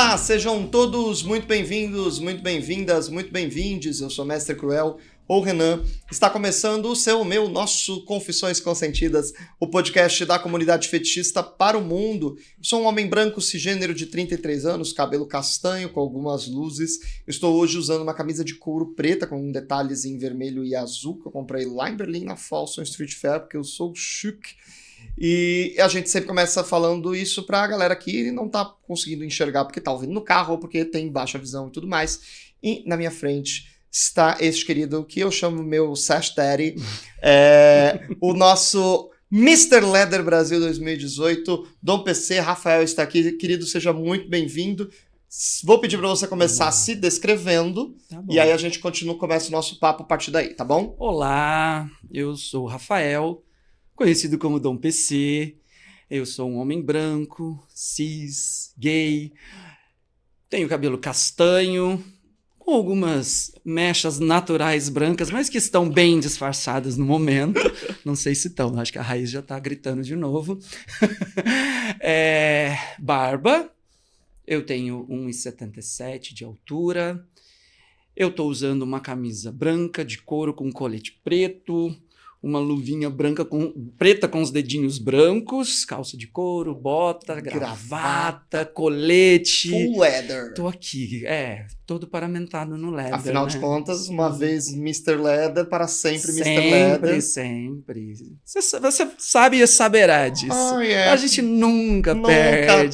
Olá, sejam todos muito bem-vindos, muito bem-vindas, muito bem-vindes. Eu sou o Mestre Cruel, ou Renan. Está começando o nosso Confissões Consentidas, o podcast da comunidade fetichista para o mundo. Sou um homem branco cisgênero de 33 anos, cabelo castanho com algumas luzes. Estou hoje usando uma camisa de couro preta com detalhes em vermelho e azul, que eu comprei lá em Berlim, na Folsom Street Fair, porque eu sou chique. E a gente sempre começa falando isso pra galera que não tá conseguindo enxergar porque tá ouvindo no carro ou porque tem baixa visão e tudo mais. E na minha frente está este querido que eu chamo meu Sash Daddy, o nosso Mr. Leather Brasil 2018, Dom PC, Rafael está aqui. Querido, seja muito bem-vindo. Vou pedir pra você começar se descrevendo, e aí a gente começa o nosso papo a partir daí, tá bom? Olá, eu sou o Rafael, conhecido como Dom PC. Eu sou um homem branco, cis, gay, tenho cabelo castanho, com algumas mechas naturais brancas, mas que estão bem disfarçadas no momento. Não sei se estão, acho que a raiz já está gritando de novo. Barba, eu tenho 1,77 de altura, eu estou usando uma camisa branca de couro com colete preto, uma luvinha preta com os dedinhos brancos, calça de couro, bota, gravata, colete. Full leather. Tô aqui, todo paramentado no leather. Afinal de contas, uma vez Mr. Leather, para sempre Mr. Leather. Sempre. Você sabe e saberá disso. Oh, yeah. A gente nunca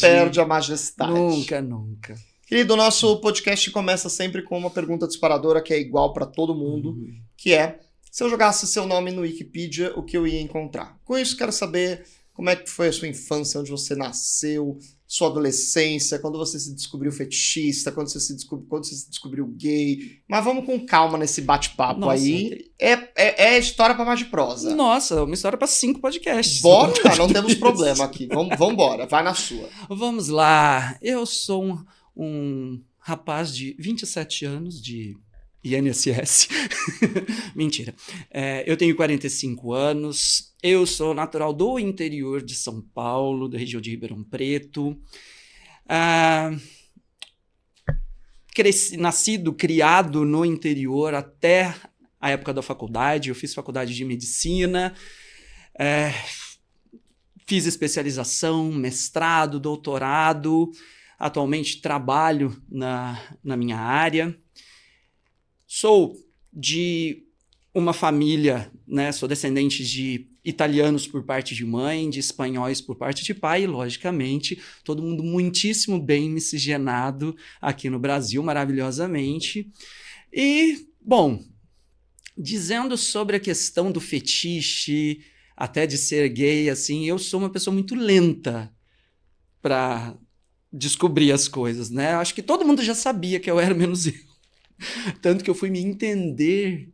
perde a majestade. Nunca. Querido, o nosso podcast começa sempre com uma pergunta disparadora que é igual para todo mundo, que é: se eu jogasse seu nome no Wikipedia, o que eu ia encontrar? Com isso, quero saber como é que foi a sua infância, onde você nasceu, sua adolescência, quando você se descobriu fetichista, quando você se descobriu gay. Mas vamos com calma nesse bate-papo aí. É história para mais de prosa. Nossa, uma história para 5 podcasts. Bora, não temos problema aqui. Vamos embora, vai na sua. Vamos lá. Eu sou um rapaz de 27 anos, de INSS. Mentira. Eu tenho 45 anos. Eu sou natural do interior de São Paulo, da região de Ribeirão Preto. Nascido, criado no interior até a época da faculdade. Eu fiz faculdade de medicina. Fiz especialização, mestrado, doutorado. Atualmente trabalho na minha área. Sou de uma família, né? Sou descendente de italianos por parte de mãe, de espanhóis por parte de pai, e, logicamente, todo mundo muitíssimo bem miscigenado aqui no Brasil, maravilhosamente. E, bom, dizendo sobre a questão do fetiche, até de ser gay, assim, eu sou uma pessoa muito lenta para descobrir as coisas, né? Acho que todo mundo já sabia que eu era, menos eu. Tanto que eu fui me entender,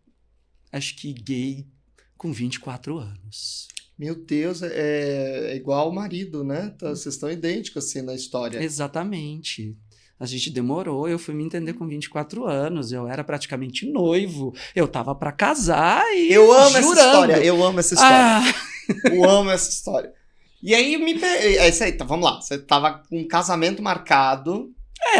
acho que gay, com 24 anos. Meu Deus, é igual o marido, né? Vocês estão idênticos assim na história. Exatamente. A gente demorou, eu fui me entender com 24 anos, eu era praticamente noivo, eu tava pra casar e eu amo jurando. Eu amo essa história. Eu amo essa história. E aí, é isso aí, tá, vamos lá. Você tava com um casamento marcado.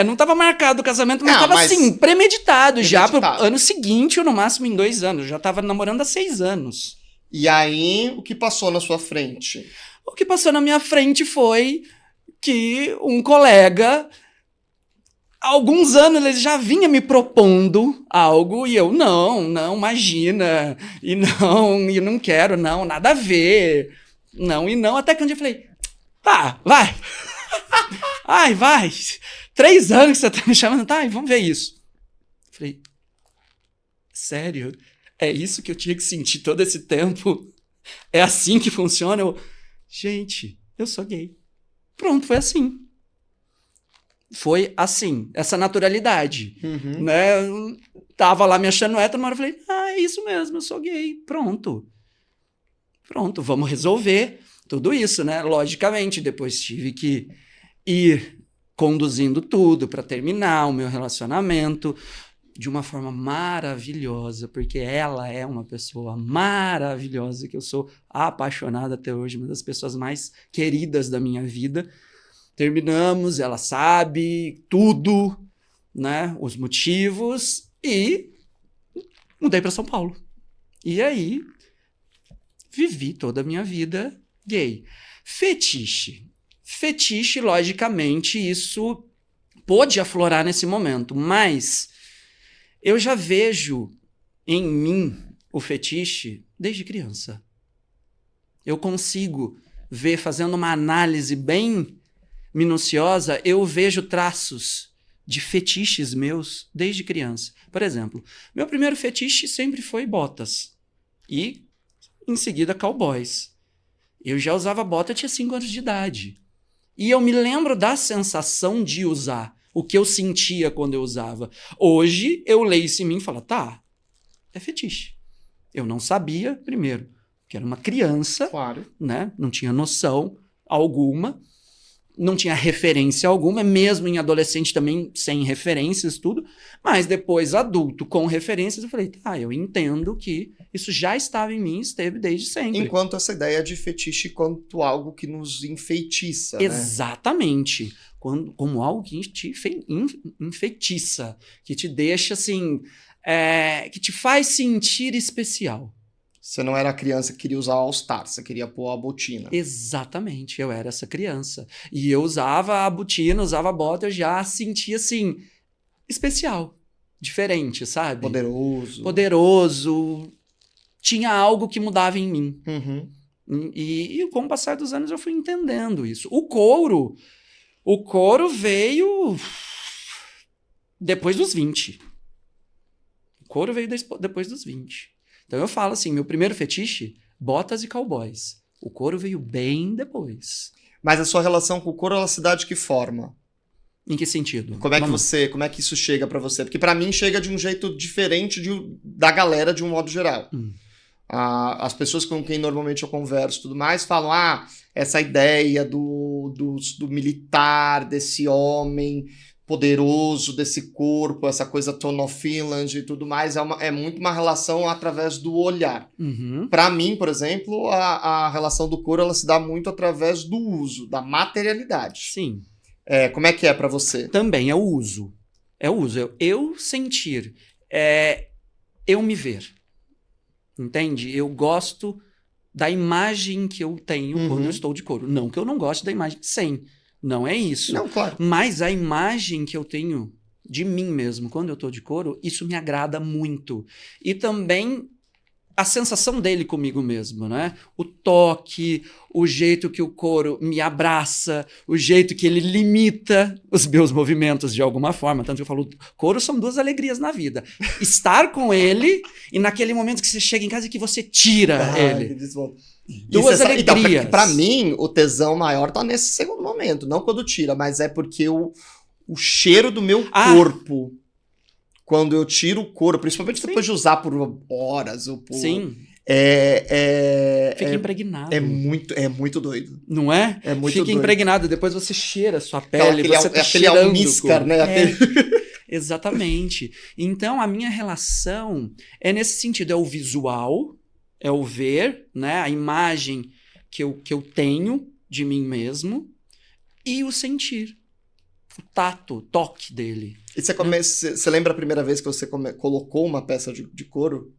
Não tava marcado o casamento, mas tava assim, premeditado já pro ano seguinte, ou no máximo em 2 anos. Eu já tava namorando há 6 anos. E aí, o que passou na sua frente? O que passou na minha frente foi que um colega, há alguns anos, ele já vinha me propondo algo e eu, não, imagina, e não quero, não, nada a ver, não, até que um dia eu falei, tá, vai. Ai, vai. 3 anos que você tá me chamando, tá, vamos ver isso. Falei, sério? É isso que eu tinha que sentir todo esse tempo? É assim que funciona? Gente, eu sou gay. Pronto, foi assim. Foi assim, essa naturalidade. Né? Tava lá me achando hétero, mas eu falei, é isso mesmo, eu sou gay. Pronto, vamos resolver tudo isso, né? Logicamente, depois tive que ir conduzindo tudo para terminar o meu relacionamento de uma forma maravilhosa, porque ela é uma pessoa maravilhosa, que eu sou apaixonado até hoje, uma das pessoas mais queridas da minha vida. Terminamos, ela sabe tudo, né? Os motivos, e mudei para São Paulo. E aí, vivi toda a minha vida gay. Fetiche. Fetiche, logicamente, isso pôde aflorar nesse momento, mas eu já vejo em mim o fetiche desde criança. Eu consigo ver, fazendo uma análise bem minuciosa, eu vejo traços de fetiches meus desde criança. Por exemplo, meu primeiro fetiche sempre foi botas. E, em seguida, cowboys. Eu já usava bota, eu tinha 5 anos de idade. E eu me lembro da sensação de usar, o que eu sentia quando eu usava. Hoje, eu leio isso em mim e falo, tá, é fetiche. Eu não sabia, primeiro, que era uma criança, Claro. né? Não tinha noção alguma, não tinha referência alguma, mesmo em adolescente também sem referências, tudo. Mas depois, adulto, com referências, eu falei, tá, eu entendo que isso já estava em mim, esteve desde sempre. Enquanto essa ideia de fetiche quanto algo que nos enfeitiça, né? Exatamente. Como algo que te enfeitiça, que te deixa assim, que te faz sentir especial. Você não era a criança que queria usar All-Star, você queria pôr a botina. Exatamente, eu era essa criança. E eu usava a botina, usava a bota, eu já sentia assim, especial, diferente, sabe? Poderoso. Poderoso. Tinha algo que mudava em mim. Uhum. E com o passar dos anos eu fui entendendo isso. O couro veio depois dos 20. O couro veio depois dos 20. Então eu falo assim, meu primeiro fetiche, botas e cowboys. O couro veio bem depois. Mas a sua relação com o couro, ela se dá de que forma? Em que sentido? Como é que isso chega pra você? Porque pra mim chega de um jeito diferente da galera de um modo geral. As pessoas com quem normalmente eu converso e tudo mais falam, essa ideia do militar, desse homem poderoso, desse corpo, essa coisa Tone of Finland e tudo mais, é muito uma relação através do olhar. Uhum. Para mim, por exemplo, a relação do couro, ela se dá muito através do uso, da materialidade. Sim. Como é que é para você? Também é o uso. É o uso. Eu sentir. Eu me ver. Entende? Eu gosto da imagem que eu tenho quando eu estou de couro. Não que eu não goste da imagem sem. Não é isso. Não, claro. Mas a imagem que eu tenho de mim mesmo quando eu estou de couro, isso me agrada muito. E também a sensação dele comigo mesmo, né? O toque, o jeito que o couro me abraça, o jeito que ele limita os meus movimentos de alguma forma. Tanto que eu falo, couro são 2 alegrias na vida. Estar com ele e naquele momento que você chega em casa e que você tira ele. Duas alegrias. Então, pra mim, o tesão maior tá nesse segundo momento. Não quando tira, mas é porque o cheiro do meu corpo, quando eu tiro o couro, principalmente depois de usar por horas ou por... Sim. Fica impregnado. É muito doido. Não é? É muito doido. Fica impregnado. Depois você cheira a sua pele. Aquele almíscar, né? Exatamente. Então, a minha relação é nesse sentido. É o visual, é o ver, né? A imagem que eu tenho de mim mesmo e o sentir. O tato, o toque dele. E você lembra a primeira vez que você colocou uma peça de couro?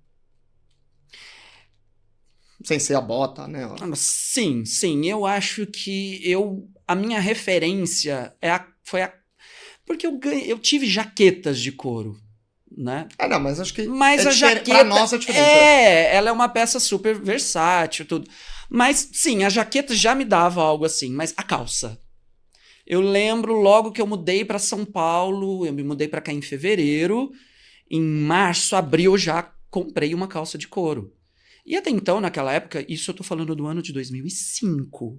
Sem ser a bota, né? Sim. Eu acho que a minha referência porque eu tive jaquetas de couro, né? Não, mas acho que a jaqueta, pra nós é diferente. Ela é uma peça super versátil, tudo. Mas, sim, a jaqueta já me dava algo assim, mas a calça. Eu lembro logo que eu mudei para São Paulo, eu me mudei para cá em fevereiro, em março, abril, eu já comprei uma calça de couro. E até então, naquela época, isso eu tô falando do ano de 2005,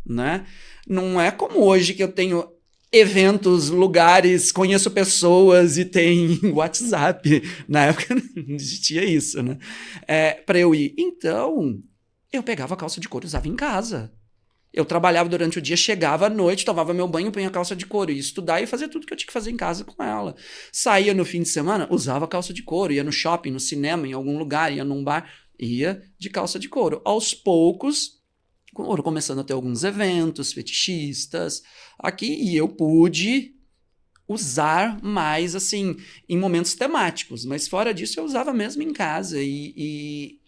né? Não é como hoje que eu tenho eventos, lugares, conheço pessoas e tem WhatsApp. Na época não existia isso, né? Para eu ir. Então, eu pegava a calça de couro e usava em casa. Eu trabalhava durante o dia, chegava à noite, tomava meu banho, punha a calça de couro, ia estudar e fazia tudo que eu tinha que fazer em casa com ela. Saía no fim de semana, usava calça de couro, ia no shopping, no cinema, em algum lugar, ia num bar, ia de calça de couro. Aos poucos, foram começando a ter alguns eventos fetichistas aqui, e eu pude usar mais, assim, em momentos temáticos. Mas fora disso, eu usava mesmo em casa e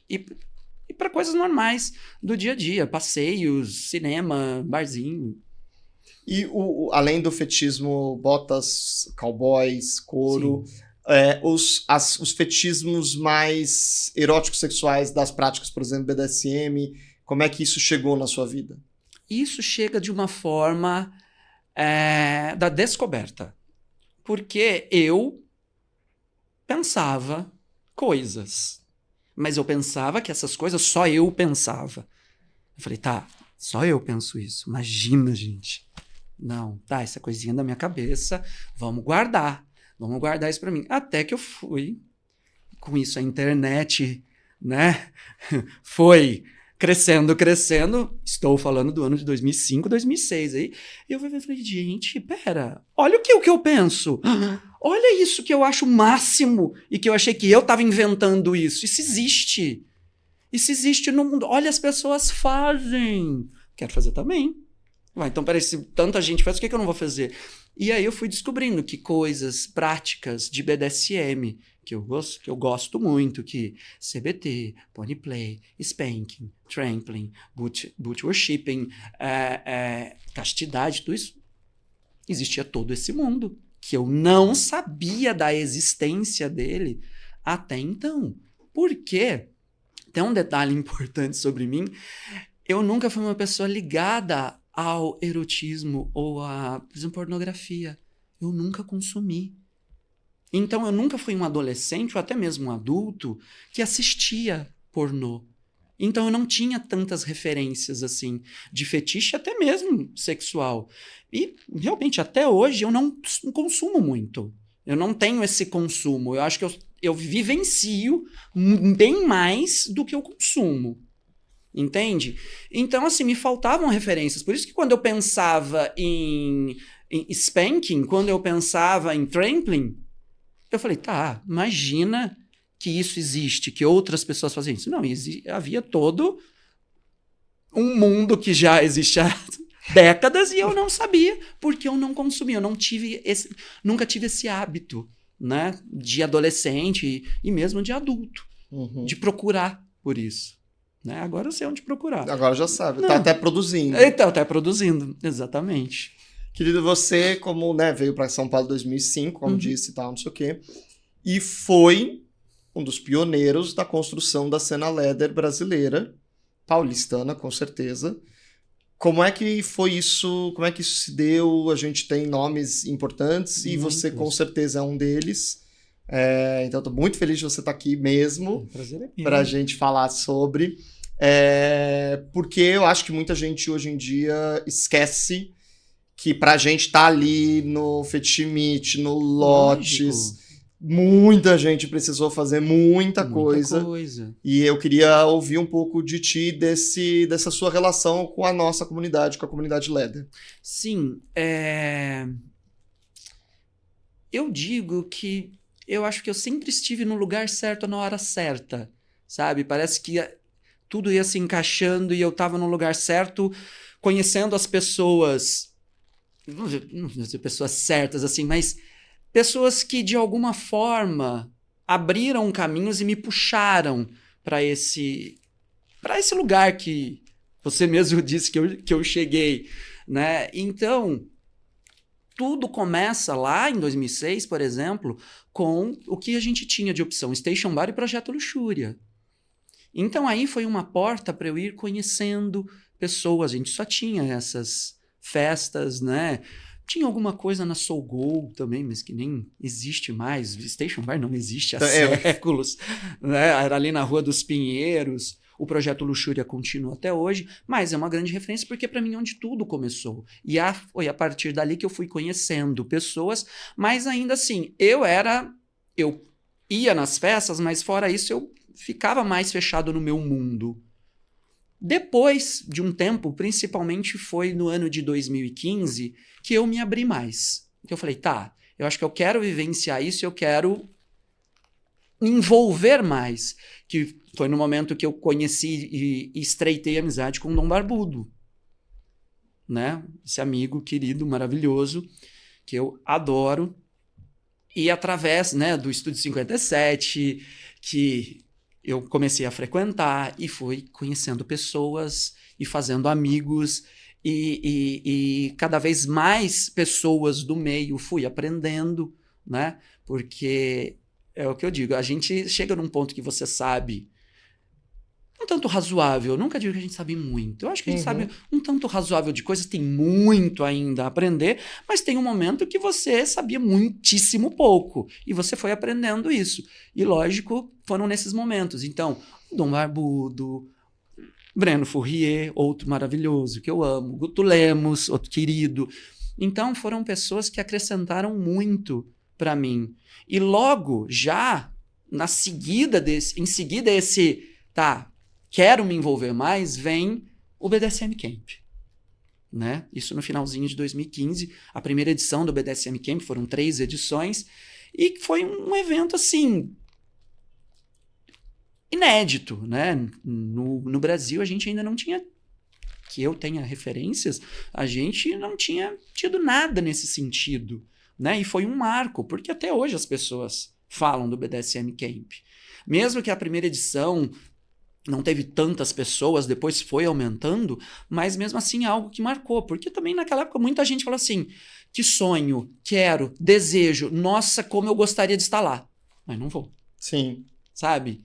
para coisas normais do dia a dia. Passeios, cinema, barzinho. E além do fetichismo, botas, cowboys, couro, Sim. os fetichismos mais eróticos sexuais das práticas, por exemplo, BDSM, como é que isso chegou na sua vida? Isso chega de uma forma da descoberta. Porque eu pensava coisas. Mas eu pensava que essas coisas só eu pensava. Eu falei, tá, só eu penso isso. Imagina, gente. Não, tá, essa coisinha da minha cabeça, vamos guardar isso pra mim. Até que eu fui, com isso a internet, né, foi crescendo, estou falando do ano de 2005, 2006, aí eu falei, gente, pera, olha o que eu penso, olha isso que eu acho o máximo, e que eu achei que eu tava inventando isso existe no mundo, olha, as pessoas fazem, quero fazer também. Então, peraí, se tanta gente faz, por que eu não vou fazer? E aí eu fui descobrindo que coisas práticas de BDSM, que eu gosto muito, que CBT, Pony Play, Spanking, Trampling, Boot Worshipping, castidade, tudo isso, existia todo esse mundo, que eu não sabia da existência dele até então. Por quê? Tem um detalhe importante sobre mim, eu nunca fui uma pessoa ligada ao erotismo ou a, por exemplo, pornografia. Eu nunca consumi. Então, eu nunca fui um adolescente ou até mesmo um adulto que assistia pornô. Então, eu não tinha tantas referências, assim, de fetiche, até mesmo sexual. E, realmente, até hoje, eu não consumo muito. Eu não tenho esse consumo. Eu acho que eu vivencio bem mais do que eu consumo. Entende? Então, assim, me faltavam referências. Por isso que quando eu pensava em spanking, quando eu pensava em trampling, eu falei, tá, imagina que isso existe, que outras pessoas fazem isso. Não, havia todo um mundo que já existe há décadas e eu não sabia, porque eu não consumia, eu nunca tive esse hábito, né, de adolescente e mesmo de adulto, de procurar por isso. Né? Agora eu sei onde procurar. Agora já sabe, tá até produzindo. Então, até produzindo, exatamente. Querido, você, como, né, veio para São Paulo em 2005, como disse e tal, não sei o quê, e foi um dos pioneiros da construção da cena leather brasileira, paulistana, com certeza. Como é que foi isso? Como é que isso se deu? A gente tem nomes importantes e você, com certeza, é um deles. Então, estou muito feliz de você estar aqui mesmo, para a gente falar sobre. Porque eu acho que muita gente hoje em dia esquece que pra gente tá ali no Fetish Meet, no Lotes, muita gente precisou fazer muita coisa. E eu queria ouvir um pouco de ti dessa sua relação com a nossa comunidade, com a comunidade leather. Sim, eu digo que eu acho que eu sempre estive no lugar certo na hora certa, sabe? Parece que tudo ia se encaixando e eu estava no lugar certo, conhecendo as pessoas, não vou dizer pessoas certas assim, mas pessoas que de alguma forma abriram caminhos e me puxaram para esse lugar que você mesmo disse que eu cheguei, né? Então, tudo começa lá em 2006, por exemplo, com o que a gente tinha de opção, Station Bar e Projeto Luxúria. Então aí foi uma porta para eu ir conhecendo pessoas. A gente só tinha essas festas, né? Tinha alguma coisa na Soul Go também, mas que nem existe mais. Station Bar não existe há séculos. Né? Era ali na Rua dos Pinheiros. O Projeto Luxúria continua até hoje, mas é uma grande referência porque para mim é onde tudo começou. E foi a partir dali que eu fui conhecendo pessoas, mas ainda assim, eu ia nas festas, mas fora isso eu ficava mais fechado no meu mundo. Depois de um tempo, principalmente foi no ano de 2015, que eu me abri mais. Que eu falei, tá, eu acho que eu quero vivenciar isso, eu quero me envolver mais, que foi no momento que eu conheci e estreitei amizade com o Dom Barbudo, né? Esse amigo querido, maravilhoso, que eu adoro. E através, né, do Estúdio 57, que eu comecei a frequentar e fui conhecendo pessoas e fazendo amigos e cada vez mais pessoas do meio fui aprendendo, né? Porque é o que eu digo, a gente chega num ponto que você sabe um tanto razoável, eu nunca digo que a gente sabe muito, eu acho que a gente sabe um tanto razoável de coisas, tem muito ainda a aprender, mas tem um momento que você sabia muitíssimo pouco, e você foi aprendendo isso, e lógico, foram nesses momentos, então, Dom Barbudo, Breno Fourrier, outro maravilhoso que eu amo, Guto Lemos, outro querido, então foram pessoas que acrescentaram muito para mim, e logo, já, em seguida esse, tá, quero me envolver mais, vem o BDSM Camp, né? Isso no finalzinho de 2015, a primeira edição do BDSM Camp, foram 3 edições, e foi um evento, assim, inédito, né? No Brasil, a gente ainda não tinha, que eu tenha referências, a gente não tinha tido nada nesse sentido, né? E foi um marco, porque até hoje as pessoas falam do BDSM Camp. Mesmo que a primeira edição não teve tantas pessoas, depois foi aumentando, mas mesmo assim é algo que marcou, porque também naquela época muita gente falou assim, que sonho, quero, desejo, nossa, como eu gostaria de estar lá, mas não vou. Sim. Sabe?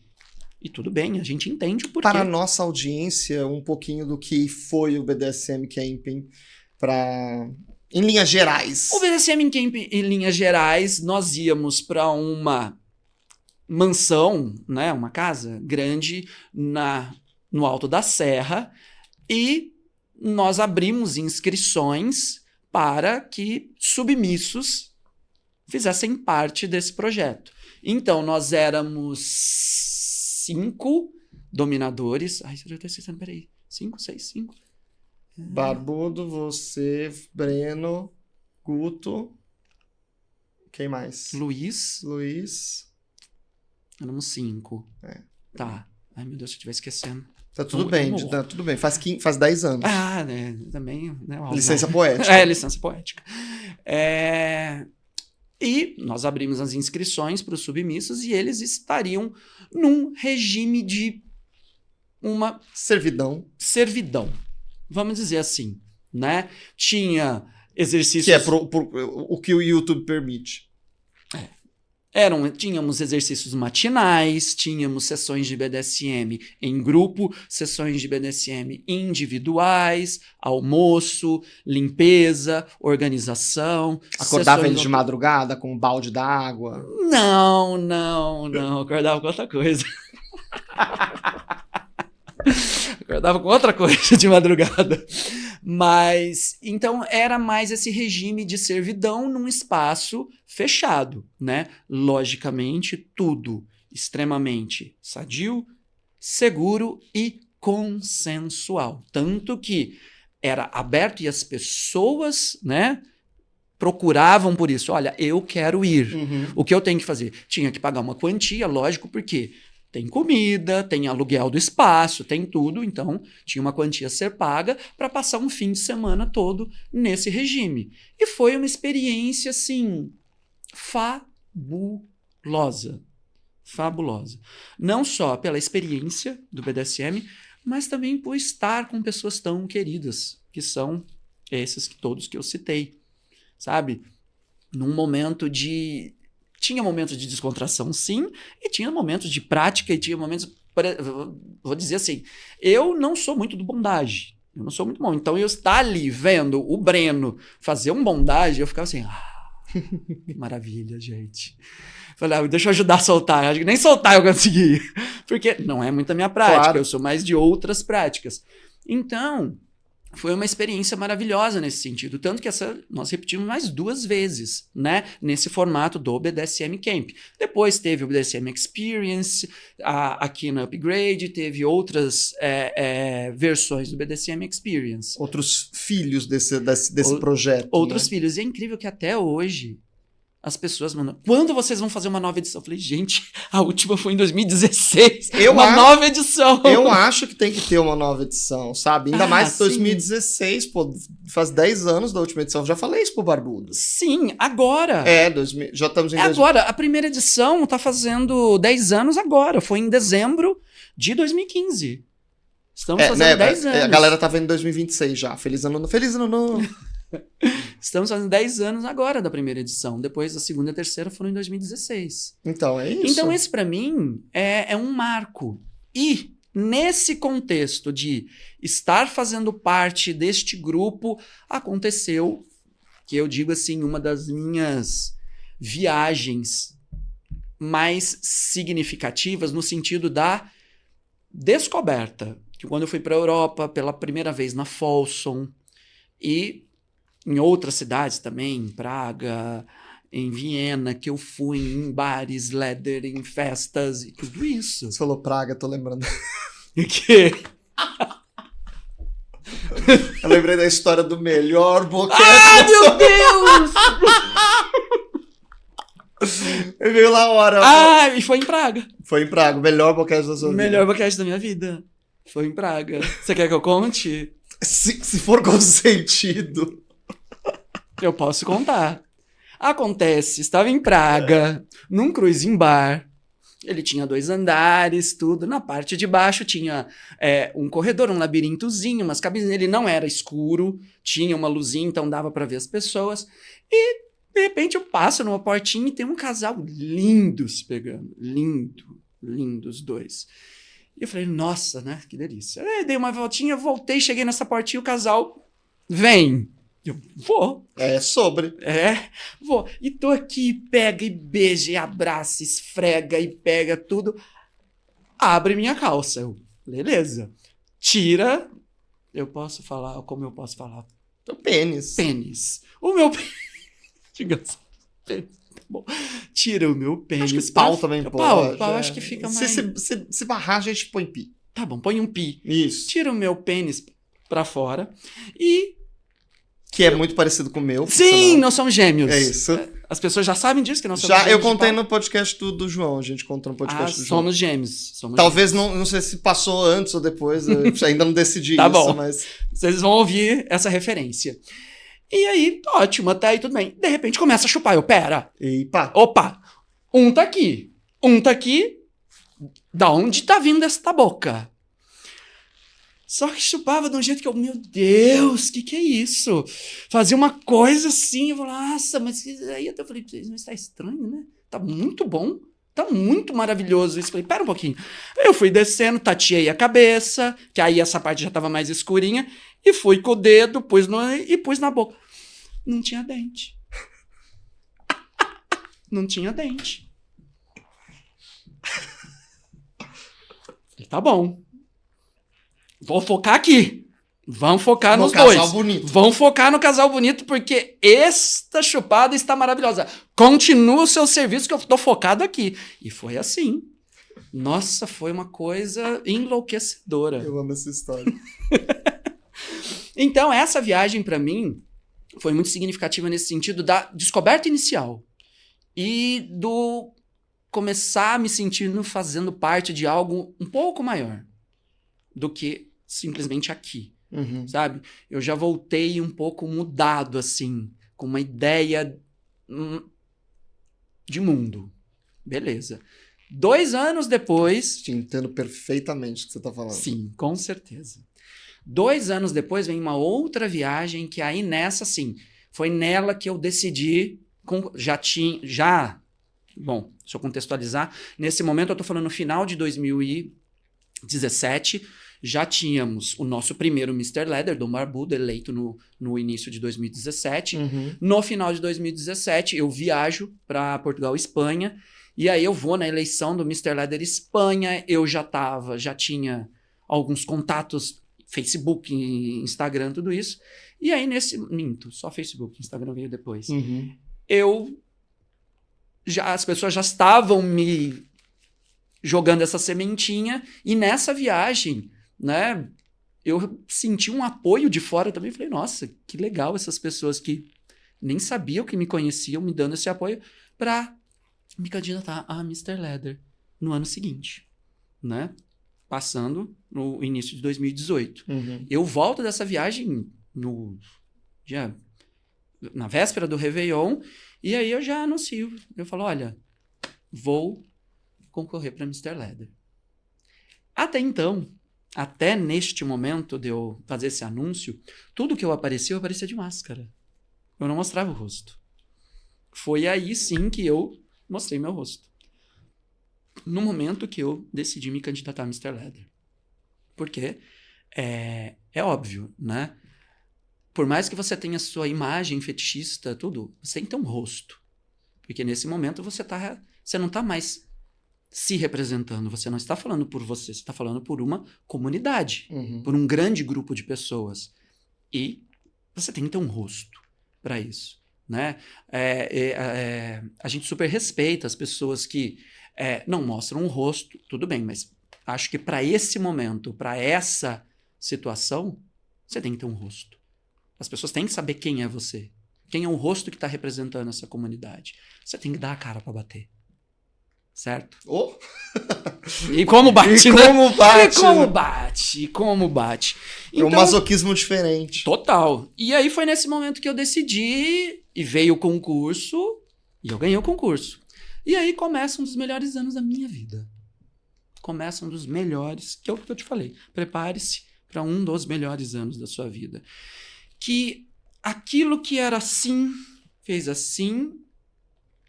E tudo bem, a gente entende o porquê. Para a nossa audiência, um pouquinho do que foi o BDSM Camping em linhas gerais. O BDSM Camping, em linhas gerais, nós íamos para uma mansão, né, uma casa grande no alto da serra, e nós abrimos inscrições para que submissos fizessem parte desse projeto. Então, nós éramos 5 dominadores. Ai, eu estou esquecendo, peraí. 5, 6, 5. Barbudo, você, Breno, Guto. Quem mais? Luiz. Éramos 5. É. Tá. Ai, meu Deus, se eu estiver esquecendo. Tá tudo bem, tá tudo bem. Faz 10 anos. Ah, né? Também. Né, licença poética. É, licença poética. E nós abrimos as inscrições para os submissos e eles estariam num regime de uma servidão. Vamos dizer assim, né? Tinha exercícios... Que é o que o YouTube permite. Tínhamos exercícios matinais, tínhamos sessões de BDSM em grupo, sessões de BDSM individuais, almoço, limpeza, organização. Acordava eles de madrugada com um balde d'água? Não, acordava com outra coisa. Acordava com outra coisa de madrugada. Mas, então, era mais esse regime de servidão num espaço fechado, né? Logicamente, tudo extremamente sadio, seguro e consensual. Tanto que era aberto e as pessoas, né, procuravam por isso. Olha, eu quero ir. O que eu tenho que fazer? Tinha que pagar uma quantia, lógico, porque... tem comida, tem aluguel do espaço, tem tudo. Então, tinha uma quantia a ser paga para passar um fim de semana todo nesse regime. E foi uma experiência, assim, fabulosa. Fabulosa. Não só pela experiência do BDSM, mas também por estar com pessoas tão queridas, que são esses todos que eu citei. Sabe? Num momento de... Tinha momentos de descontração, sim, e tinha momentos de prática, e tinha momentos... Vou dizer assim, eu não sou muito do bondage. Eu não sou muito bom. Então, eu estar ali vendo o Breno fazer um bondage, eu ficava assim... que maravilha, gente. Falei, deixa eu ajudar a soltar. Acho que nem soltar eu consegui. Porque não é muito a minha prática. Claro. Eu sou mais de outras práticas. Então... foi uma experiência maravilhosa nesse sentido. Tanto que nós repetimos mais 2 vezes, né? Nesse formato do BDSM Camp. Depois teve o BDSM Experience, aqui no Upgrade, teve outras versões do BDSM Experience. Outros filhos desse projeto. Outros né? filhos. E é incrível que até hoje as pessoas mandam, quando vocês vão fazer uma nova edição? Eu falei, gente, a última foi em 2016. Nova edição. Eu acho que tem que ter uma nova edição, sabe? Ainda mais sim. 2016, pô, faz 10 anos da última edição. Eu já falei isso pro Barbudo. Sim, agora. Já estamos em Agora. A primeira edição tá fazendo 10 anos agora. Foi em dezembro de 2015. Estamos fazendo 10 anos. A galera tá vendo 2026 já. Feliz ano novo. Estamos fazendo 10 anos agora da primeira edição. Depois, a segunda e a terceira foram em 2016. Então, é isso. Então, esse pra mim é um marco. E, nesse contexto de estar fazendo parte deste grupo, aconteceu, que eu digo assim, uma das minhas viagens mais significativas no sentido da descoberta. Que quando eu fui pra Europa, pela primeira vez na Folsom, e em outras cidades também, em Praga, em Viena, que eu fui em bares, leather, em festas e tudo isso. Você falou Praga, tô lembrando. O quê? Eu lembrei da história do melhor boquete. Ah, meu Deus! Eu veio lá a hora. Ah, e foi em Praga. Foi em Praga, o melhor boquete da sua O vida. melhor boquete da minha vida. Foi em Praga. Você quer que eu conte? Se for consentido. Eu posso contar. Acontece, estava em Praga, num cruising bar. Ele tinha 2 andares, tudo. Na parte de baixo tinha um corredor, um labirintozinho, umas cabines. Ele não era escuro, tinha uma luzinha, então dava para ver as pessoas. E, de repente, eu passo numa portinha e tem um casal lindo se pegando. Lindo os dois. E eu falei, nossa, né? Que delícia. Aí, dei uma voltinha, voltei, cheguei nessa portinha e o casal vem. Eu vou. Vou. E tô aqui, pega e beija, e abraça, esfrega e pega tudo. Abre minha calça. Eu, beleza. Tira. Eu posso falar, como eu posso falar? O pênis. Pênis. O meu pênis. Diga só. Pênis. Tá bom. Tira o meu pênis. Acho que pau também pode. Pau, acho que fica mais... Se barrar, a gente põe pi. Tá bom, põe um pi. Isso. Tira o meu pênis pra fora e... Que é muito parecido com o meu. Sim, nós somos gêmeos. É isso. As pessoas já sabem disso, que nós somos gêmeos. Eu contei no podcast do João. A gente contou no podcast do João. Somos gêmeos. Talvez, não sei se passou antes ou depois. Eu ainda não decidi tá isso, bom. Mas... Vocês vão ouvir essa referência. E aí, ótimo, até aí tudo bem. De repente começa a chupar. Eu, pera. Epa. Opa. Um tá aqui. Da onde tá vindo esta boca? Só que chupava de um jeito que eu, meu Deus, que é isso? Fazia uma coisa assim, eu falei, nossa, mas aí até eu falei, mas tá estranho, né? Tá muito bom, tá muito maravilhoso isso. Eu falei, pera um pouquinho. Eu fui descendo, tateei a cabeça, que aí essa parte já tava mais escurinha, e fui com o dedo, pus na boca. Não tinha dente. Não tinha dente. Falei, tá bom. Vou focar aqui. Vamos focar nos dois. No casal bonito. Vamos focar no casal bonito, porque esta chupada está maravilhosa. Continua o seu serviço que eu tô focado aqui. E foi assim. Nossa, foi uma coisa enlouquecedora. Eu amo essa história. Então, essa viagem para mim foi muito significativa nesse sentido da descoberta inicial. E do começar a me sentindo fazendo parte de algo um pouco maior do que simplesmente aqui, sabe? Eu já voltei um pouco mudado, assim, com uma ideia de mundo. Beleza. 2 anos depois... Te entendo perfeitamente o que você tá falando. Sim, com certeza. 2 anos depois vem uma outra viagem que aí nessa, sim, foi nela que eu decidi... Bom, deixa eu contextualizar. Nesse momento eu tô falando no final de 2017... Já tínhamos o nosso primeiro Mr. Leather, Dom Barbudo, eleito no início de 2017. No final de 2017, eu viajo para Portugal e Espanha. E aí eu vou na eleição do Mr. Leather Espanha. Eu já tinha alguns contatos, Facebook, Instagram, tudo isso. E aí só Facebook, Instagram veio depois. As pessoas já estavam me jogando essa sementinha. E nessa viagem... né? Eu senti um apoio de fora também. Falei, nossa, que legal essas pessoas que nem sabiam que me conheciam, me dando esse apoio para me candidatar a Mr. Leather no ano seguinte, né? Passando no início de 2018. Eu volto dessa viagem na véspera do Réveillon, e aí eu já anuncio. Eu falo, olha, vou concorrer para Mr. Leather. Até então, até neste momento de eu fazer esse anúncio, tudo que eu aparecia de máscara. Eu não mostrava o rosto. Foi aí sim que eu mostrei meu rosto. No momento que eu decidi me candidatar a Mr. Leather. Porque é óbvio, né? Por mais que você tenha sua imagem fetichista, tudo, você tem que ter um rosto. Porque nesse momento você não está mais se representando, você não está falando por você está falando por uma comunidade, por um grande grupo de pessoas. E você tem que ter um rosto para isso, né? A gente super respeita as pessoas que não mostram um rosto, tudo bem, mas acho que para esse momento, para essa situação, você tem que ter um rosto. As pessoas têm que saber quem é você, quem é o rosto que está representando essa comunidade. Você tem que dar a cara para bater. Certo? Oh. E como bate, e né? Como bate, e como bate. Então, é um masoquismo diferente. Total. E aí foi nesse momento que eu decidi, e veio o concurso, e eu ganhei o concurso. E aí começa um dos melhores anos da minha vida. Começa um dos melhores, que é o que eu te falei. Prepare-se para um dos melhores anos da sua vida. Que aquilo que era assim, fez assim,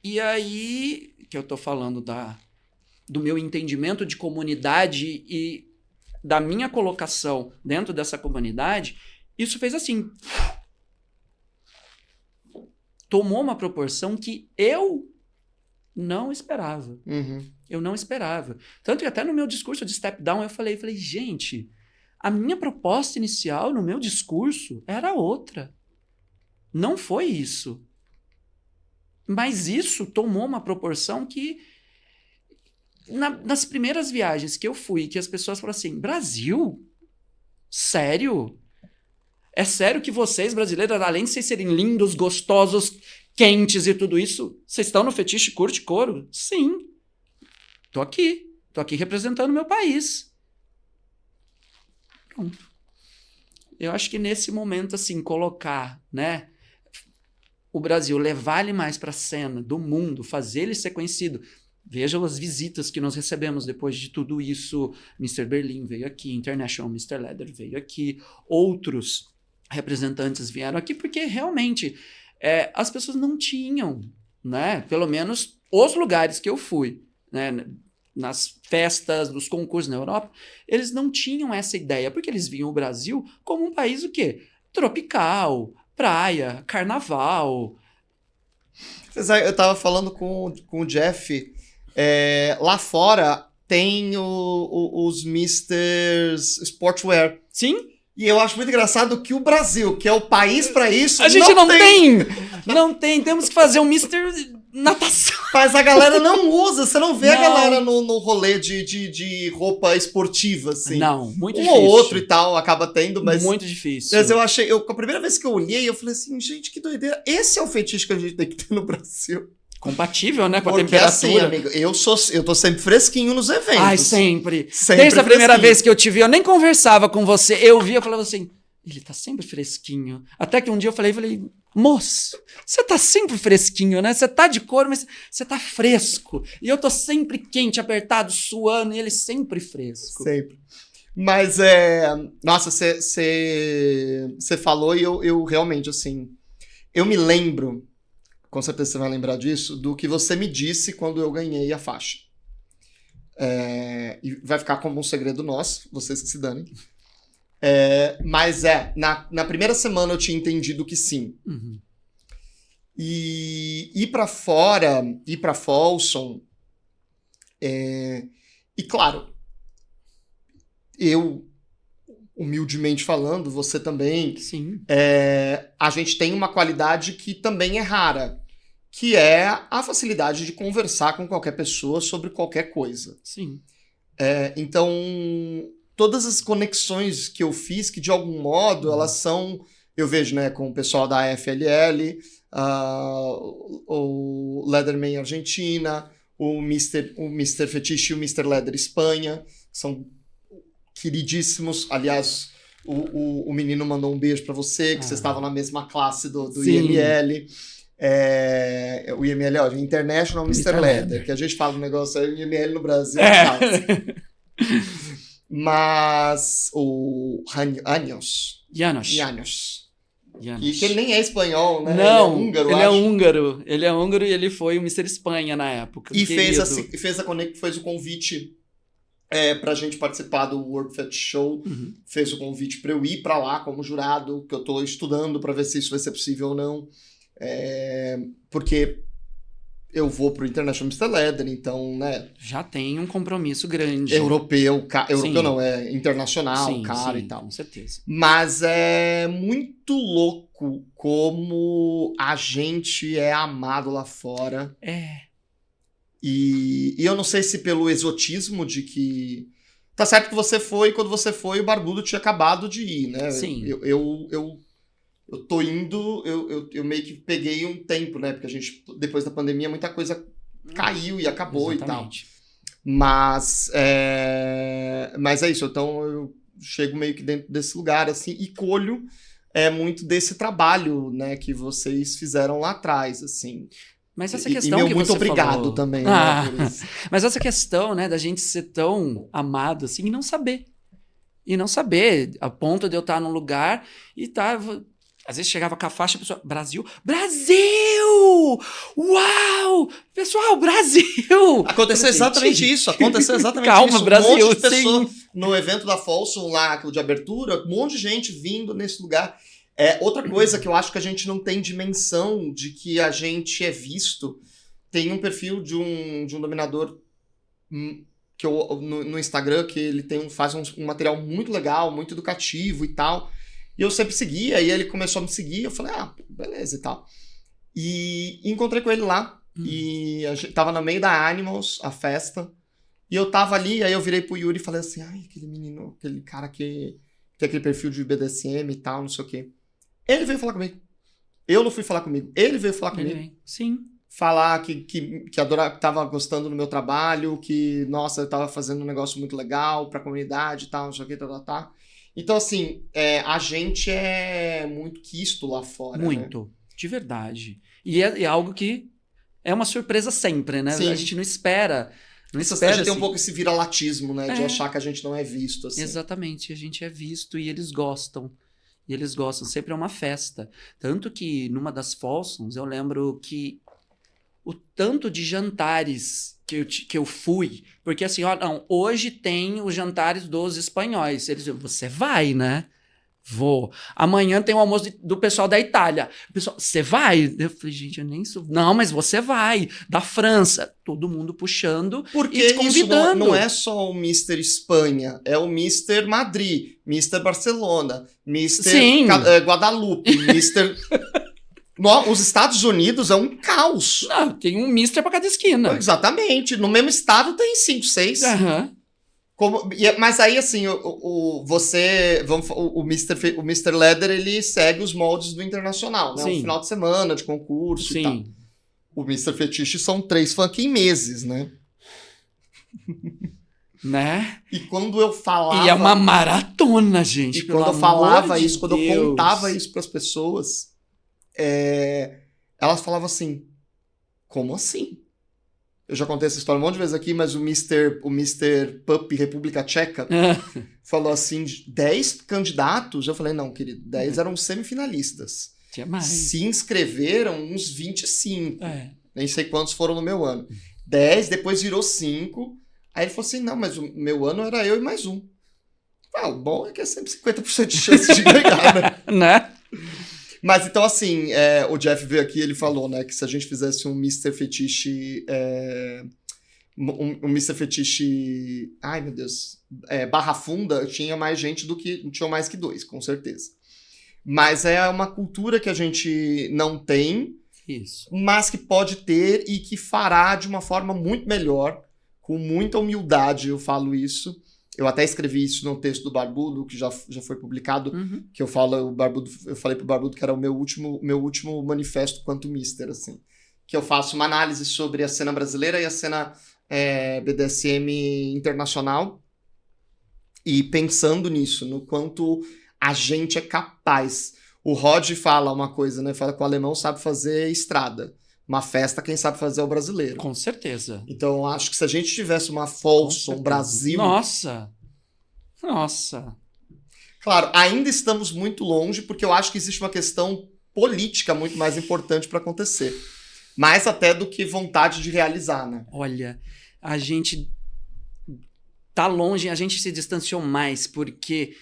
e aí que eu tô falando do meu entendimento de comunidade e da minha colocação dentro dessa comunidade, isso fez assim. Tomou uma proporção que eu não esperava. Eu não esperava. Tanto que até no meu discurso de step down eu falei, gente, a minha proposta inicial no meu discurso era outra. Não foi isso. Mas isso tomou uma proporção que, nas primeiras viagens que eu fui, que as pessoas falaram assim, Brasil? Sério? É sério que vocês, brasileiros, além de vocês serem lindos, gostosos, quentes e tudo isso, vocês estão no fetiche curte couro? Sim. Tô aqui representando o meu país. Pronto. Eu acho que nesse momento, assim, colocar, né, o Brasil, levar ele mais para a cena do mundo, fazer ele ser conhecido. Vejam as visitas que nós recebemos depois de tudo isso. Mr. Berlin veio aqui, International Mr. Leather veio aqui, outros representantes vieram aqui, porque realmente as pessoas não tinham, né? Pelo menos os lugares que eu fui, né? Nas festas, nos concursos na Europa, eles não tinham essa ideia, porque eles viam o Brasil como um país o quê? Tropical, praia, carnaval. Eu tava falando com o Jeff, lá fora tem os Misters Sportswear. Sim. E eu acho muito engraçado que o Brasil, que é o país pra isso, a gente não tem. Não tem, temos que fazer um Mr. Natação. Mas a galera não usa, você não vê a galera no rolê de roupa esportiva, assim. Não, muito difícil. Um ou outro e tal, acaba tendo, mas... Muito difícil. Mas a primeira vez que eu olhei, eu falei assim, gente, que doideira. Esse é o fetiche que a gente tem que ter no Brasil. Compatível, né, com a Porque temperatura. Assim, amigo, eu tô sempre fresquinho nos eventos. Ai, sempre. Desde a primeira vez que eu te vi, eu nem conversava com você, eu via, eu falava assim, ele tá sempre fresquinho. Até que um dia eu falei, moço, você tá sempre fresquinho, né? Você tá de couro, mas você tá fresco. E eu tô sempre quente, apertado, suando, e ele sempre fresco. Sempre. Mas, nossa, você falou e eu realmente, assim, eu me lembro, com certeza você vai lembrar disso, do que você me disse quando eu ganhei a faixa. E vai ficar como um segredo nosso, vocês que se danem. Mas na primeira semana eu tinha entendido que sim. Uhum. E ir pra fora, ir pra Folsom, e claro, eu, humildemente falando, você também, Sim. A gente tem uma qualidade que também é rara, que é a facilidade de conversar com qualquer pessoa sobre qualquer coisa. Sim. Então, todas as conexões que eu fiz, que de algum modo elas são eu vejo, né, com o pessoal da FLL, o Leatherman Argentina, o Mr. Fetiche e o Mr. Leather Espanha, são queridíssimos. Aliás, o menino mandou um beijo para você, que vocês estavam na mesma classe do IML. O IML, ó, International Mr. Leather, que a gente fala um negócio aí, o IML no Brasil. Mas o Janos. E que ele nem é espanhol, né? Não, ele é húngaro, Ele é húngaro e ele foi o Mr. Espanha na época. E fez o convite pra gente participar do World Fetish Show. Uhum. Fez o convite pra eu ir pra lá como jurado, que eu tô estudando pra ver se isso vai ser possível ou não. Porque eu vou pro International Mr. Leather, então, né? Já tem um compromisso grande. Europeu não, é internacional, cara e tal. Com certeza. Mas é muito louco como a gente é amado lá fora. E eu não sei se pelo exotismo de que... Tá certo que você foi, quando você foi, o Barbudo tinha acabado de ir, né? Sim. Eu tô indo, eu meio que peguei um tempo, né? Porque a gente, depois da pandemia, muita coisa caiu e acabou. Exatamente. E tal. Mas é isso. Então eu chego meio que dentro desse lugar, assim, e colho muito desse trabalho, né? Que vocês fizeram lá atrás, assim. Mas essa questão que muito você obrigado falou... também, né, por isso. Mas essa questão, né, da gente ser tão amado assim e não saber. E não saber, a ponto de eu estar num lugar e às vezes chegava com a faixa, a pessoa, Brasil! Uau! Pessoal, Brasil! Aconteceu exatamente isso. Calma, Brasil, um monte de pessoa no evento da Folsom lá, de abertura, um monte de gente vindo nesse lugar. Outra coisa que eu acho que a gente não tem dimensão de que a gente é visto. Tem um perfil de um dominador que no Instagram, que ele faz um material muito legal, muito educativo e tal. E eu sempre seguia, e ele começou a me seguir, eu falei, beleza e tal. E encontrei com ele lá, e a gente tava no meio da Animals, a festa, e eu tava ali, aí eu virei pro Yuri e falei assim, aquele menino, aquele cara que tem aquele perfil de BDSM e tal, não sei o quê. Ele veio falar comigo. Eu não fui falar comigo, ele veio falar comigo. Sim. Falar que adorava, que tava gostando do meu trabalho, que, nossa, eu tava fazendo um negócio muito legal pra comunidade e tal, não sei o quê, tá. Então, assim, a gente é muito quisto lá fora. Muito, né? De verdade. E é algo que é uma surpresa sempre, né? Sim. A gente não espera. A gente tem um pouco esse viralatismo, né? De achar que a gente não é visto, assim. Exatamente, a gente é visto e eles gostam. Sempre é uma festa. Tanto que numa das Folsoms, eu lembro que o tanto de jantares que eu fui, porque assim, hoje tem os jantares dos espanhóis. Eles dizem, você vai, né? Vou. Amanhã tem o almoço do pessoal da Itália. O pessoal, você vai? Eu falei, gente, eu nem sou... Não, mas você vai. Da França. Todo mundo puxando porque e te convidando. Isso não é só o Mr. Espanha, é o Mr. Madrid, Mr. Barcelona, Mr. Guadalupe, Mr... Os Estados Unidos é um caos. Não, tem um Mister pra cada esquina. Exatamente. No mesmo estado tem 5, 6. Mas aí, assim, o Mr. Leather, ele segue os moldes do internacional, né? Um final de semana de concurso e tal. O Mr. Fetiche são 3 fucking meses, né? Né? E quando eu falava... E é uma maratona, gente. E quando eu falava isso, quando eu contava isso pras pessoas... elas falavam assim, como assim? Eu já contei essa história um monte de vezes aqui, mas o Mr. Puppy República Tcheca falou assim, 10 candidatos? Eu falei, não, querido, 10 eram semifinalistas. Tinha mais. Se inscreveram uns 25. Nem sei quantos foram no meu ano. 10, depois virou 5. Aí ele falou assim, não, mas o meu ano era eu e mais um. O bom é que é sempre 50% de chance de ganhar, né? Né? Mas então, assim, o Jeff veio aqui e ele falou, né, que se a gente fizesse um Mr. Fetiche... um Mr. Fetiche... Ai, meu Deus. Barra Funda, tinha mais gente tinha mais que 2, com certeza. Mas é uma cultura que a gente não tem, mas que pode ter e que fará de uma forma muito melhor, com muita humildade, eu falo isso, Eu até escrevi isso num texto do Barbudo, que já foi publicado, que eu falei pro Barbudo que era o meu último manifesto quanto mister, assim. Que eu faço uma análise sobre a cena brasileira e a cena BDSM internacional, e pensando nisso, no quanto a gente é capaz. O Rod fala uma coisa, né? Fala que o alemão sabe fazer estrada. Uma festa, quem sabe fazer é o brasileiro. Com certeza. Então, eu acho que se a gente tivesse uma Folsom Brasil... Nossa! Claro, ainda estamos muito longe, porque eu acho que existe uma questão política muito mais importante para acontecer. Mais até do que vontade de realizar, né? Olha, a gente tá longe, a gente se distanciou mais, porque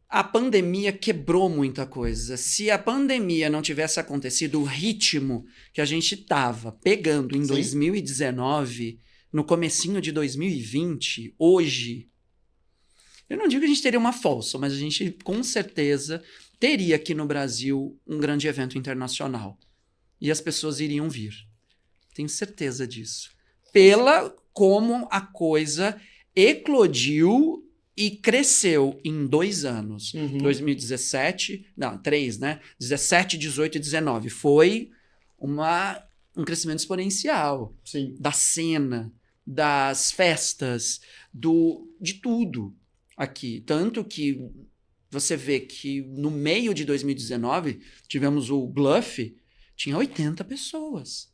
a pandemia quebrou muita coisa. Se a pandemia não tivesse acontecido, o ritmo que a gente tava pegando em 2019, no comecinho de 2020, hoje, eu não digo que a gente teria uma Folsom, mas a gente com certeza teria aqui no Brasil um grande evento internacional. E as pessoas iriam vir. Tenho certeza disso. Pela como a coisa eclodiu e cresceu em 2 anos. 2017, não, 3, né? 17, 18 e 19. Foi um crescimento exponencial. Sim. Da cena, das festas, de tudo aqui. Tanto que você vê que no meio de 2019 tivemos o Bluff, tinha 80 pessoas.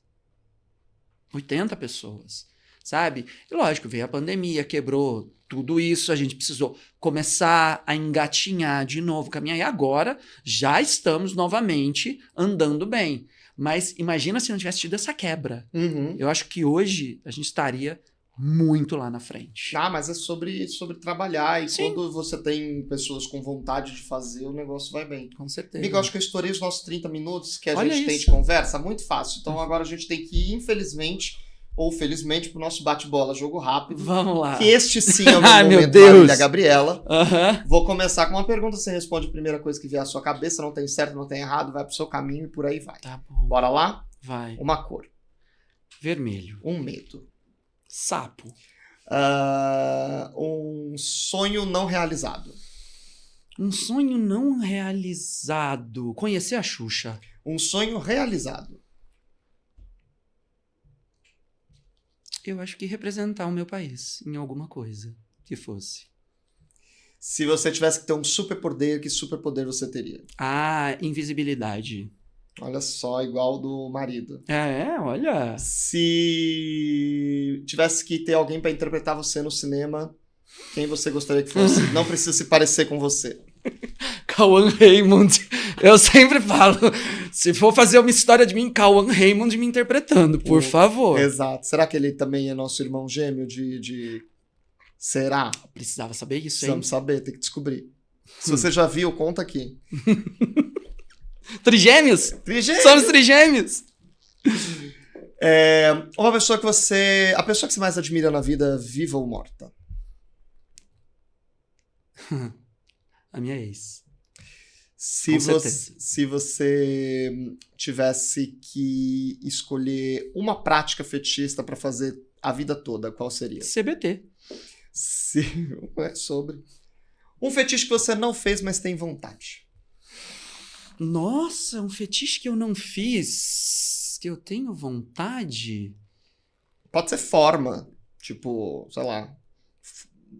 80 pessoas. Sabe? E lógico, veio a pandemia, quebrou tudo isso, a gente precisou começar a engatinhar de novo, caminhar. E agora já estamos novamente andando bem. Mas imagina se não tivesse tido essa quebra. Eu acho que hoje a gente estaria muito lá na frente. Mas é sobre trabalhar. E Sim. quando você tem pessoas com vontade de fazer, o negócio vai bem. Com certeza. Amigo, eu acho que eu estourei os nossos 30 minutos que a Olha gente tem isso. de conversa. Muito fácil. Então agora a gente tem que ir, infelizmente, ou felizmente, pro nosso bate-bola, jogo rápido. Vamos lá. Que este sim é o meu Ai, meu momento, Deus. Marília Gabriela. Vou começar com uma pergunta, você responde a primeira coisa que vier à sua cabeça, não tem certo, não tem errado, vai pro seu caminho e por aí vai. Tá bom. Bora lá? Vai. Uma cor. Vermelho. Um medo. Sapo. Um sonho não realizado. Um sonho não realizado. Conhecer a Xuxa. Um sonho realizado. Eu acho que representar o meu país em alguma coisa que fosse. Se você tivesse que ter um superpoder, que superpoder você teria? Invisibilidade. Olha só, igual do marido. Olha. Se tivesse que ter alguém para interpretar você no cinema, quem você gostaria que fosse? Não precisa se parecer com você. Cauã Raymond. Eu sempre falo, se for fazer uma história de mim, Cauã Raymond me interpretando, por favor. Exato. Será que ele também é nosso irmão gêmeo de... Será? Precisava saber isso, hein? Precisamos saber, tem que descobrir. Se você já viu, conta aqui. Trigêmeos? Trigêmeos! Somos trigêmeos! Uma pessoa que você... A pessoa que você mais admira na vida, viva ou morta? A minha ex. Se você tivesse que escolher uma prática fetichista para fazer a vida toda, qual seria? CBT. É sobre. Um fetiche que você não fez, mas tem vontade. Nossa, um fetiche que eu não fiz, que eu tenho vontade. Pode ser forma, tipo, sei lá,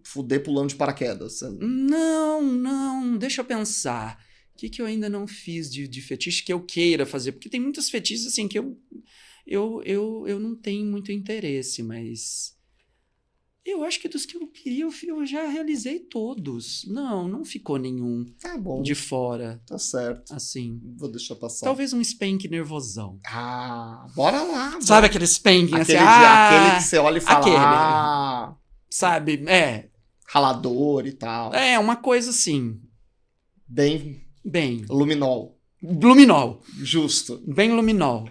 fuder pulando de paraquedas. Não, deixa eu pensar. O que eu ainda não fiz de fetiche que eu queira fazer? Porque tem muitos fetiches assim que eu não tenho muito interesse, mas eu acho que dos que eu queria eu já realizei todos. Não ficou nenhum Tá bom. de fora. Tá certo. Assim. Vou deixar passar. Talvez um spank nervosão. Bora lá. Sabe aquele spank? Aquele que você olha e fala. Sabe? Ralador e tal. Uma coisa assim. Bem. Luminol. Justo. Bem luminol.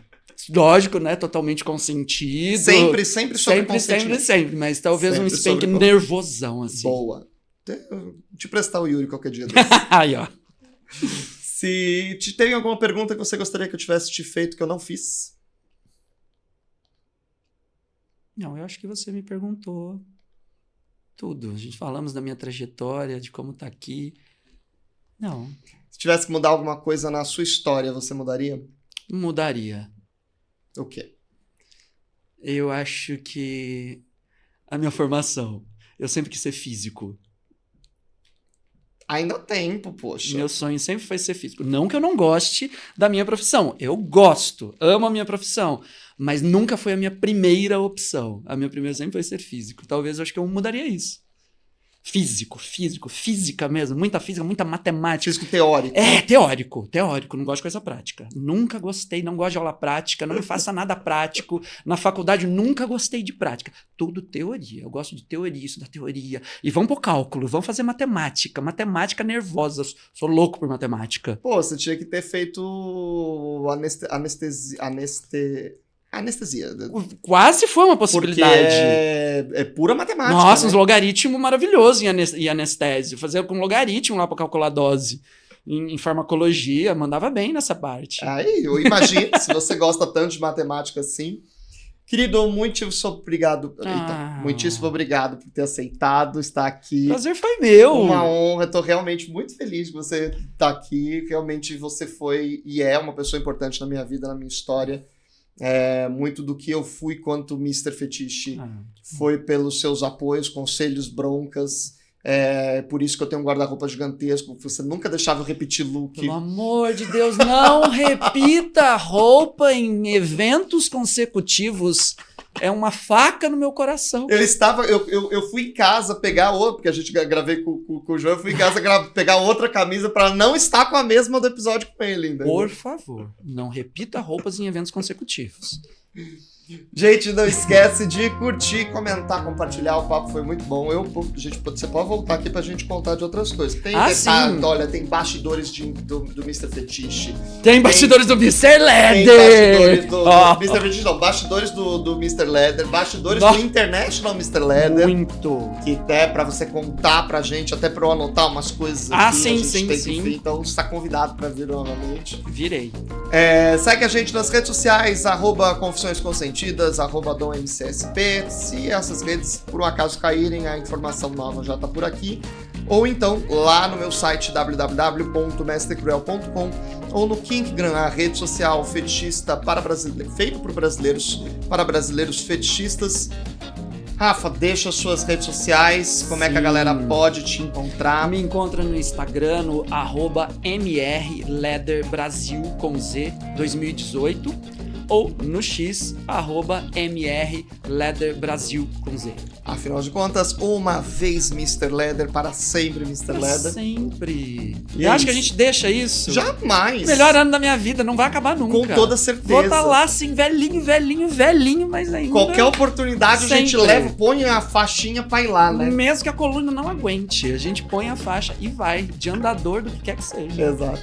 Lógico, né? Totalmente consentido. Sempre sobre consentimento. Sempre. Mas talvez sempre um spank nervosão, assim. Boa. Te prestar o Yuri qualquer dia. Aí, ó. Se tem alguma pergunta que você gostaria que eu tivesse te feito que eu não fiz? Não, eu acho que você me perguntou Tudo. A gente falamos da minha trajetória, de como tá aqui. Não. Se tivesse que mudar alguma coisa na sua história, você mudaria? Mudaria. O quê? Eu acho que a minha formação. Eu sempre quis ser físico. Ainda há tempo, poxa. Meu sonho sempre foi ser físico. Não que eu não goste da minha profissão. Eu gosto, amo a minha profissão. Mas nunca foi a minha primeira opção. A minha primeira sempre foi ser físico. Talvez eu acho que eu mudaria isso. Física mesmo. Muita física, muita matemática. Físico teórico. Teórico. Não gosto de coisa prática. Nunca gostei, não gosto de aula prática, não me faça nada prático. Na faculdade nunca gostei de prática. Tudo teoria. Eu gosto de teoria, estudar teoria. E vamos pro cálculo, vamos fazer matemática. Matemática nervosa. Sou louco por matemática. Pô, você tinha que ter feito anestesia. Quase foi uma Porque possibilidade. é pura matemática. Nossa, né? uns logaritmos maravilhosos em anestésio. Fazia com logaritmo lá para calcular a dose. Em farmacologia, mandava bem nessa parte. Aí, eu imagino, se você gosta tanto de matemática assim. Querido, muitíssimo obrigado por ter aceitado estar aqui. O prazer foi meu. Uma honra, estou realmente muito feliz de você estar aqui. Realmente você foi e é uma pessoa importante na minha vida, na minha história. Muito do que eu fui quanto Mr. Fetiche foi pelos seus apoios, conselhos, broncas. Por isso que eu tenho um guarda-roupa gigantesco. Você nunca deixava eu repetir look. Pelo amor de Deus, não repita roupa em eventos consecutivos. É uma faca no meu coração. Eu fui em casa pegar outra, porque a gente gravei com o João, eu fui em casa pegar outra camisa para não estar com a mesma do episódio com ele ainda. Por favor, não repita roupas em eventos consecutivos. Gente, não esquece de curtir, comentar, compartilhar. O papo foi muito bom. Você pode voltar aqui pra gente contar de outras coisas. Tem detalhe, olha, tem bastidores do Mr. Fetiche. Tem bastidores do Mr. Leather. Tem bastidores do Mr. Fetiche, não. Bastidores do Mr. Leather. Bastidores do International Mr. Leather. Muito. Que é pra você contar pra gente, até pra eu anotar umas coisas aqui. Sim. Então você tá convidado pra vir novamente. Virei. Segue a gente nas redes sociais, @Confissões Consentidas, @DomMCSP. Se essas redes por um acaso caírem, a informação nova já tá por aqui. Ou então lá no meu site www.mestrecruel.com ou no Kinkgram, a rede social fetichista para brasileiros, feito por brasileiros, para brasileiros fetichistas. Rafa, deixa as suas redes sociais, como é que a galera pode te encontrar? Me encontra no Instagram, no @mrleatherbrasil com Z 2018 ou no X, @mrleatherbrasil com Z. Afinal de contas, uma vez Mr. Leather, para sempre Mr. Leather. Sempre. E acho que a gente deixa isso. Jamais. Melhor ano da minha vida, não vai acabar nunca. Com toda certeza. Vou estar lá assim, velhinho, mas ainda... Qualquer oportunidade a gente leva, põe a faixinha pra ir lá, né? Mesmo que a coluna não aguente, a gente põe a faixa e vai, de andador do que quer que seja. Exato.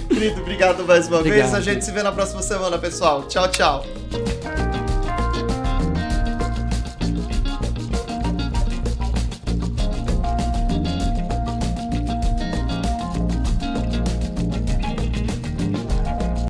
Querido, obrigado mais uma vez. A gente se vê na próxima semana, pessoal. Tchau, tchau.